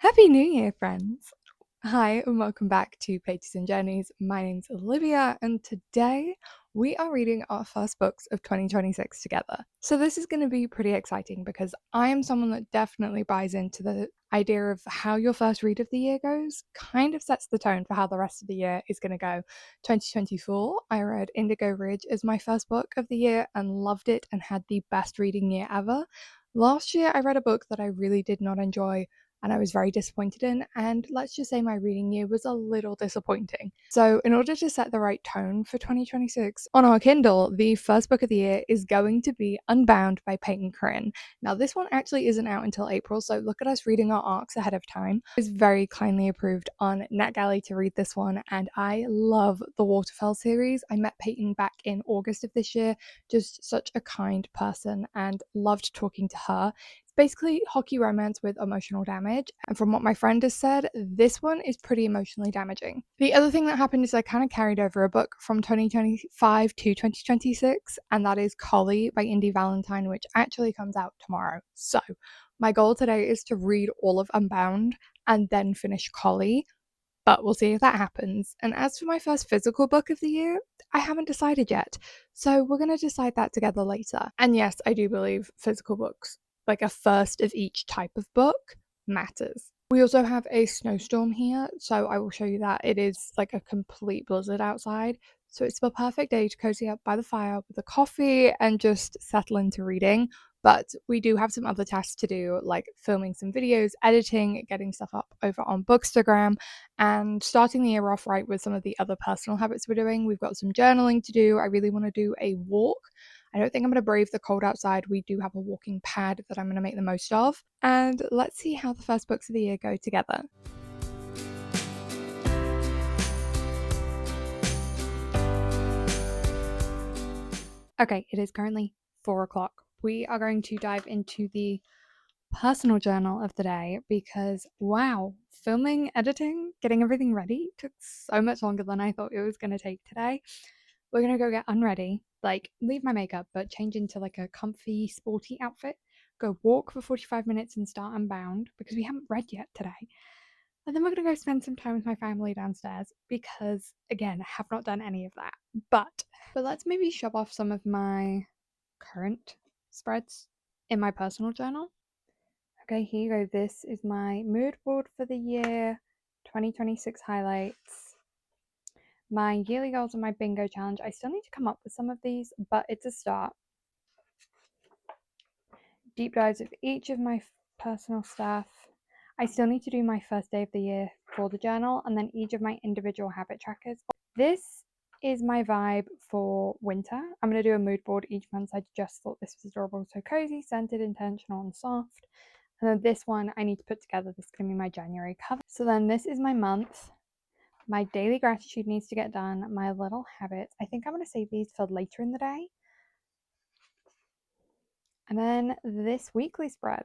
Happy New Year, friends! Hi, and welcome back to Pages and Journeys. My name's Olivia, and today we are reading our first books of 2026 together. So, this is going to be pretty exciting because I am someone that definitely buys into the idea of how your first read of the year goes, kind of sets the tone for how the rest of the year is going to go. 2024, I read Indigo Ridge as my first book of the year and loved it and had the best reading year ever. Last year, I read a book that I really did not enjoy and I was very disappointed in, and let's just say my reading year was a little disappointing. So, in order to set the right tone for 2026, on our Kindle, the first book of the year is going to be Unbound by Peyton Corinne. Now, this one actually isn't out until April, so look at us reading our arcs ahead of time. I was very kindly approved on NetGalley to read this one, and I love the Waterfell series. I met Peyton back in August of this year, just such a kind person, and loved talking to her. Basically hockey romance with emotional damage, and from what my friend has said, this one is pretty emotionally damaging. The other thing that happened is I kind of carried over a book from 2025 to 2026, and that is Collie by Indy Valentine, which actually comes out tomorrow. So my goal today is to read all of Unbound and then finish Collie, but we'll see if that happens. And as for my first physical book of the year, I haven't decided yet, so we're going to decide that together later. And yes, I do believe physical books, like a first of each type of book, matters. We also have a snowstorm here, so I will show you that. It is like a complete blizzard outside, so it's the perfect day to cozy up by the fire with a coffee and just settle into reading. But we do have some other tasks to do, like filming some videos, editing, getting stuff up over on Bookstagram, and starting the year off right with some of the other personal habits we're doing. We've got some journaling to do. I really want to do a walk. I don't think I'm going to brave the cold outside. We do have a walking pad that I'm going to make the most of. And let's see how the first books of the year go together. Okay, it is currently 4 o'clock. We are going to dive into the personal journal of the day because, wow, filming, editing, getting everything ready took so much longer than I thought it was going to take today. We're going to go get unready, like leave my makeup, but change into like a comfy, sporty outfit, go walk for 45 minutes and start Unbound because we haven't read yet today. And then we're going to go spend some time with my family downstairs because, again, I have not done any of that. But let's maybe shove off some of my current spreads in my personal journal. Okay, here you go. This is my mood board for the year 2026 highlights. My yearly goals and my bingo challenge. I still need to come up with some of these, but it's a start. Deep dives of each of my personal stuff. I still need to do my first day of the year for the journal and then each of my individual habit trackers. This is my vibe for winter. I'm going to do a mood board each month. I just thought this was adorable. So cozy, scented, intentional, and soft. And then this one I need to put together. This is going to be my January cover. So then this is my month. My daily gratitude needs to get done. My little habits. I think I'm going to save these for later in the day. And then this weekly spread.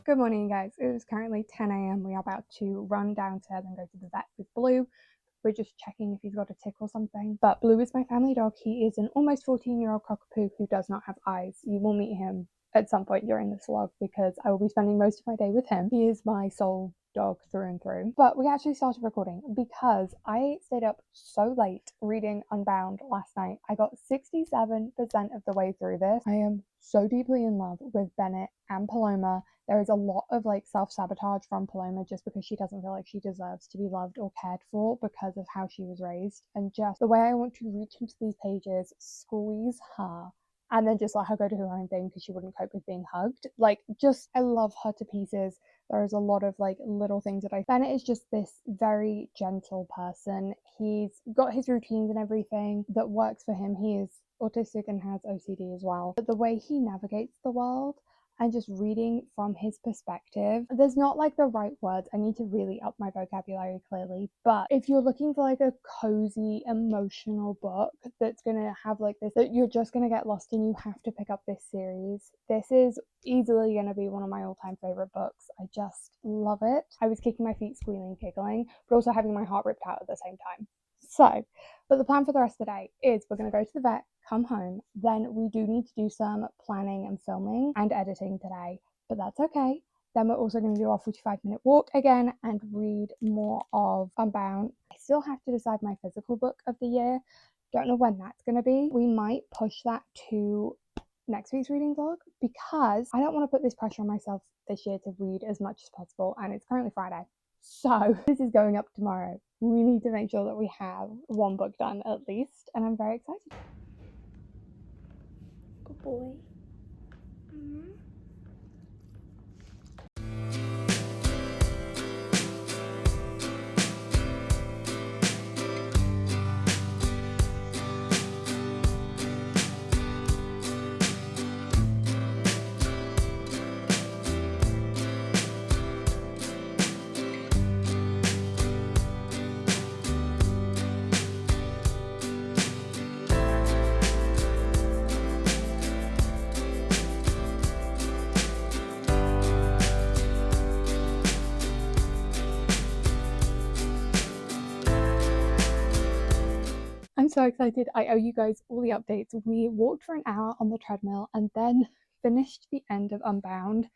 Good morning, guys. It is currently 10 a.m. We are about to run downstairs and go to the vet with Blue. We're just checking if he's got a tick or something. But Blue is my family dog. He is an almost 14-year-old cockapoo who does not have eyes. You will meet him at some point during this vlog because I will be spending most of my day with him. He is my sole dog through and through. But we actually started recording because I stayed up so late reading Unbound last night. I got 67% of the way through this. I am so deeply in love with Bennett and Paloma. There is a lot of like self-sabotage from Paloma just because she doesn't feel like she deserves to be loved or cared for because of how she was raised, and just the way I want to reach into these pages, squeeze her, and then just let her go do her own thing because she wouldn't cope with being hugged. Like, just, I love her to pieces. There is a lot of like little things that Bennett is just this very gentle person. He's got his routines and everything that works for him. He is autistic and has OCD as well. But the way he navigates the world and just reading from his perspective, there's not like the right words. I need to really up my vocabulary clearly, but if you're looking for like a cozy emotional book that's gonna have like this, that you're just gonna get lost in, you have to pick up this series. This is easily gonna be one of my all-time favorite books. I just love it. I was kicking my feet, squealing, giggling, but also having my heart ripped out at the same time. So, but the plan for the rest of the day is we're going to go to the vet, come home. Then we do need to do some planning and filming and editing today, but that's okay. Then we're also going to do our 45-minute walk again and read more of Unbound. I still have to decide my physical book of the year. Don't know when that's going to be. We might push that to next week's reading vlog because I don't want to put this pressure on myself this year to read as much as possible, and it's currently Friday, so this is going up tomorrow. We need to make sure that we have one book done at least, and I'm very excited. Good boy. I'm so excited. I owe you guys all the updates. We walked for an hour on the treadmill and then finished the end of Unbound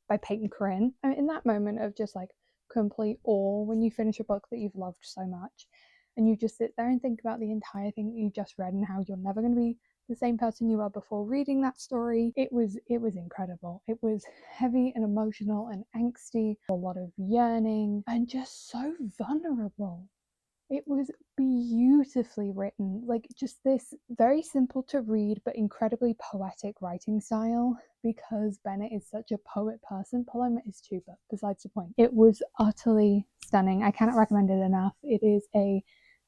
by Peyton Corinne. I'm in that moment of just like complete awe when you finish a book that you've loved so much and you just sit there and think about the entire thing that you just read and how you're never going to be the same person you were before reading that story. It was incredible. It was heavy and emotional and angsty, a lot of yearning and just so vulnerable. It was beautifully written, like just this very simple to read but incredibly poetic writing style, because Bennett is such a poet person. Paloma is too, but besides the point. It was utterly stunning. I cannot recommend it enough. It is a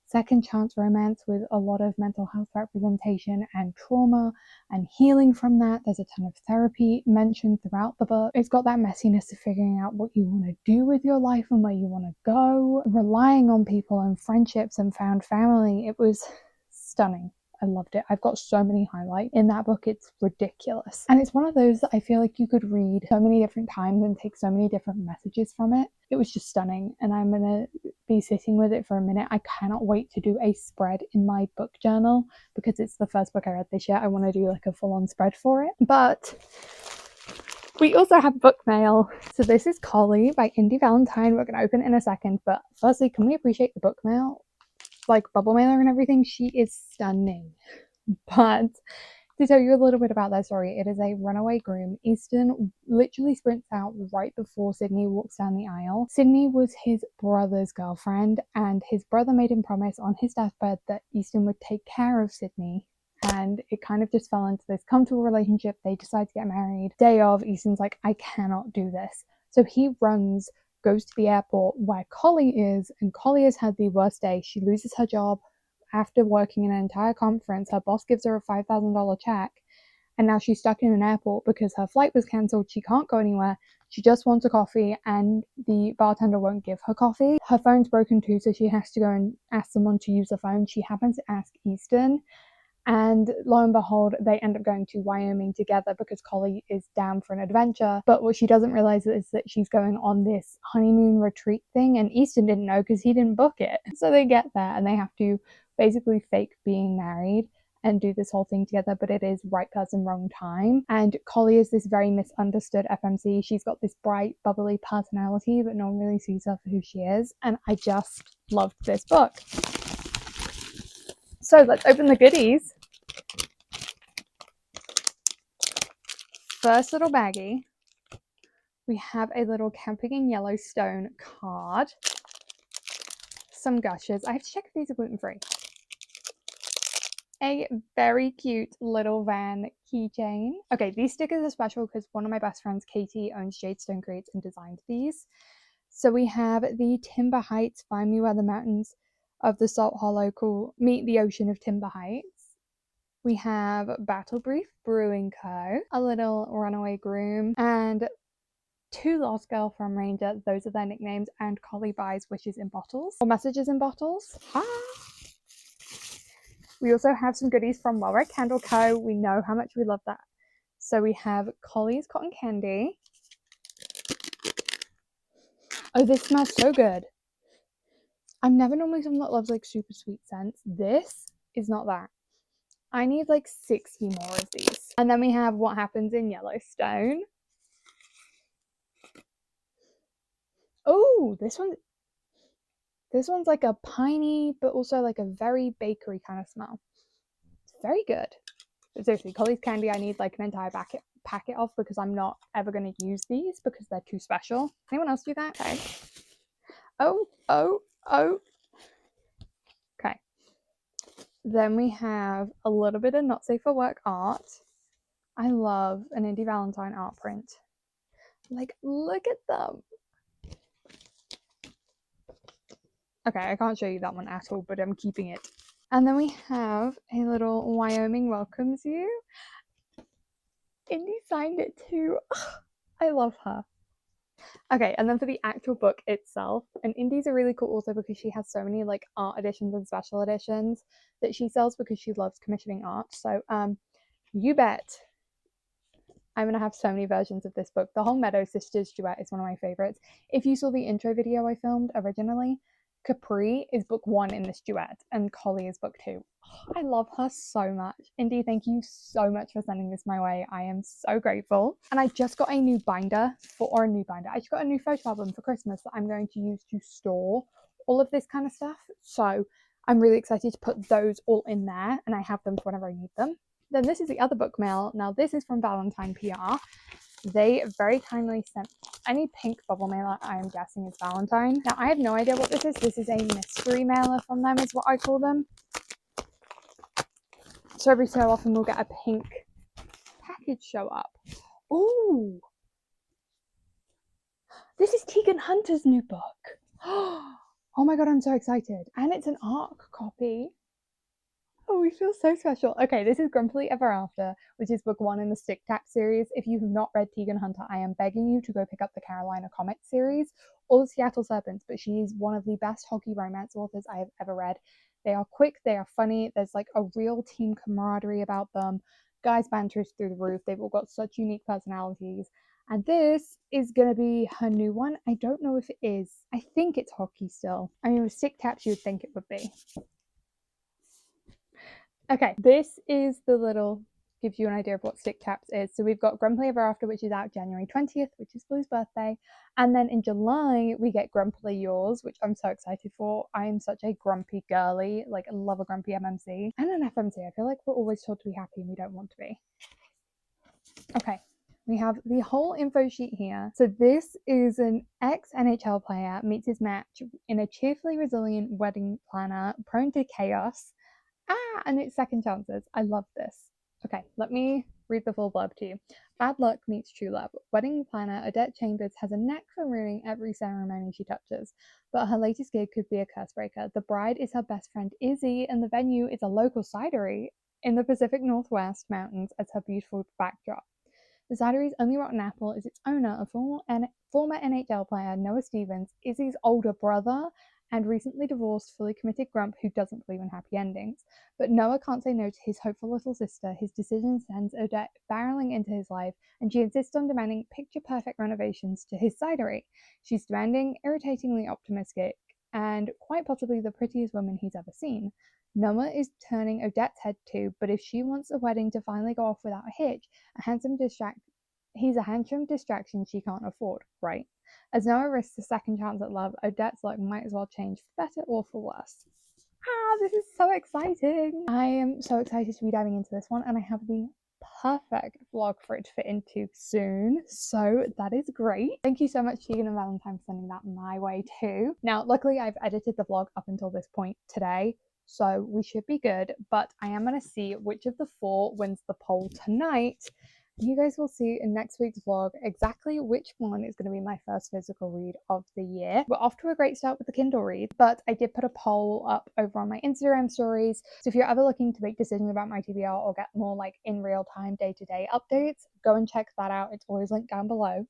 second chance romance with a lot of mental health representation and trauma and healing from that. There's a ton of therapy mentioned throughout the book. It's got that messiness of figuring out what you want to do with your life and where you want to go, relying on people and friendships and found family. It was stunning. I loved it. I've got so many highlights in that book. It's ridiculous. And it's one of those that I feel like you could read so many different times and take so many different messages from it. It was just stunning. And I'm going to be sitting with it for a minute. I cannot wait to do a spread in my book journal because it's the first book I read this year. I want to do like a full-on spread for it. But we also have Bookmail. So this is Collie by Indy Valentine. We're going to open it in a second. But firstly, can we appreciate the Bookmail? Like bubble mailer and everything, she is stunning. But to tell you a little bit about their story, it is a runaway groom. Easton literally sprints out right before Sydney walks down the aisle. Sydney was his brother's girlfriend, and his brother made him promise on his deathbed that Easton would take care of Sydney. And it kind of just fell into this comfortable relationship. They decide to get married. Day of, Easton's like, I cannot do this. So he goes to the airport where Collie is, and Collie has had the worst day. She loses her job after working in an entire conference. Her boss gives her a $5,000 check, and now she's stuck in an airport because her flight was cancelled. She can't go anywhere. She just wants a coffee, and the bartender won't give her coffee. Her phone's broken too, so she has to go and ask someone to use the phone. She happens to ask Easton, and lo and behold, they end up going to Wyoming together because Collie is down for an adventure. But what she doesn't realize is that she's going on this honeymoon retreat thing, and Easton didn't know because he didn't book it. So they get there and they have to basically fake being married and do this whole thing together, but it is right person, wrong time. And Collie is this very misunderstood FMC. She's got this bright, bubbly personality, but no one really sees her for who she is. And I just loved this book. So let's open the goodies. First little baggie, we have a little Camping in Yellowstone card, some gushes. I have to check if these are gluten-free. A very cute little van keychain. Okay, these stickers are special because one of my best friends, Katie, owns Jadestone Creates and designed these. So we have the Timber Heights, find me where the mountains of the Salt Hollow meet the ocean of Timber Heights. We have Battle Brief Brewing Co., a little runaway groom, and two Lost Girl from Ranger. Those are their nicknames. And Collie buys wishes in bottles or messages in bottles. We also have some goodies from Well Red Candle Co. We know how much we love that. So we have Collie's Cotton Candy. Oh, this smells so good. I'm never normally someone that loves like super sweet scents. This is not that. I need like 60 more of these. And then we have What Happens in Yellowstone. Oh, this one's like a piney, but also like a very bakery kind of smell. It's very good. But seriously, Collie's Candy, I need like an entire packet of, because I'm not ever going to use these because they're too special. Anyone else do that? Okay. Oh. Okay. Then we have a little bit of not safe for work art. I love an Indie Valentine art print. Like, look at them. Okay, I can't show you that one at all, but I'm keeping it. And then we have a little Wyoming welcomes you. Indie signed it too. I love her. Okay, and then for the actual book itself, and Indie's are really cool also because she has so many like art editions and special editions that she sells because she loves commissioning art. So you bet I'm gonna have so many versions of this book. The whole Meadow Sisters duet is one of my favorites. If you saw the intro video I filmed originally, Capri is book 1 in this duet and Collie is book 2. I love her so much. Indie, thank you so much for sending this my way. I am so grateful. And I just got a new binder I just got a new photo album for Christmas that I'm going to use to store all of this kind of stuff. So I'm really excited to put those all in there, and I have them for whenever I need them. Then this is the other book mail. Now this is from Valentine PR. They very kindly sent any pink bubble mailer I am guessing is Valentine. Now I have no idea what this is. This is a mystery mailer from them is what I call them. So every so often we'll get a pink package show up. Ooh! This is Tegan Hunter's new book. Oh my god, I'm so excited. And it's an ARC copy. Oh, we feel so special. Okay, this is Grumpily Ever After, which is book 1 in the Stick Tap series. If you have not read Tegan Hunter, I am begging you to go pick up the Carolina Comet series or the Seattle Serpents, but she is one of the best hockey romance authors I have ever read. They are quick, they are funny, there's like a real team camaraderie about them. Guys banter is through the roof. They've all got such unique personalities. And this is going to be her new one. I don't know if it is. I think it's hockey still. I mean, with Stick Taps, you would think it would be. Okay, this is the little, gives you an idea of what Stick Taps is. So we've got Grumpily Ever After, which is out January 20th, which is Blue's birthday. And then in July, we get Grumpily Yours, which I'm so excited for. I am such a grumpy girly, like I love a grumpy MMC. And an FMC, I feel like we're always told to be happy and we don't want to be. Okay, we have the whole info sheet here. So this is an ex-NHL player meets his match in a cheerfully resilient wedding planner prone to chaos. And it's second chances. I love this. Okay, let me read the full blurb to you. Bad luck meets true love. Wedding planner Odette Chambers has a knack for ruining every ceremony she touches, but her latest gig could be a curse breaker. The bride is her best friend Izzy, and the venue is a local cidery in the Pacific Northwest mountains as her beautiful backdrop. The cidery's only rotten apple is its owner, a former NHL player Noah Stevens, Izzy's older brother, and recently divorced, fully committed grump who doesn't believe in happy endings. But Noah can't say no to his hopeful little sister. His decision sends Odette barreling into his life, and she insists on demanding picture-perfect renovations to his cidery. She's demanding, irritatingly optimistic, and quite possibly the prettiest woman he's ever seen. Noah is turning Odette's head too, but if she wants a wedding to finally go off without a hitch, he's a handsome distraction she can't afford, right? As Noah risks a second chance at love, Odette's luck might as well change for better or for worse. This is so exciting! I am so excited to be diving into this one, and I have the perfect vlog for it to fit into soon, so that is great. Thank you so much, Tegan and Valentine, for sending that my way too. Now, luckily, I've edited the vlog up until this point today, so we should be good, but I am going to see which of the 4 wins the poll tonight. You guys will see in next week's vlog exactly which one is going to be my first physical read of the year. We're off to a great start with the Kindle read, but I did put a poll up over on my Instagram stories. So if you're ever looking to make decisions about my TBR or get more like in real time day-to-day updates, go and check that out. It's always linked down below.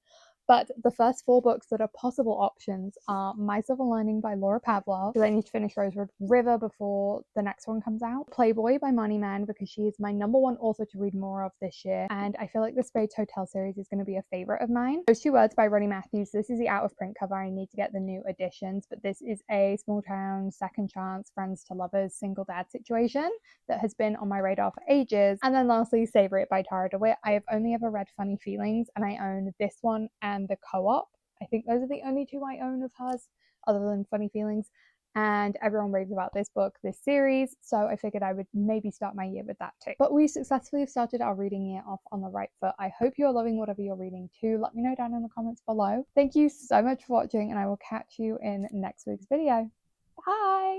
But the first 4 books that are possible options are My Silver Lining by Laura Pavlov, because I need to finish Rosewood River before the next one comes out, Playboy by Money Man, because she is my #1 author to read more of this year, and I feel like the Spades Hotel series is going to be a favorite of mine. Those 2 Words by Ronnie Matthews. This is the out of print cover. I need to get the new editions, but this is a small town, second chance, friends to lovers, single dad situation that has been on my radar for ages. And then lastly, Savor It by Tara DeWitt. I have only ever read Funny Feelings, and I own this one and the co-op. I think those are the only 2 I own of hers other than Funny Feelings, and everyone raves about this book, this series, so I figured I would maybe start my year with that too. But we successfully have started our reading year off on the right foot. I hope you're loving whatever you're reading too. Let me know down in the comments below. Thank you so much for watching, and I will catch you in next week's video. Bye!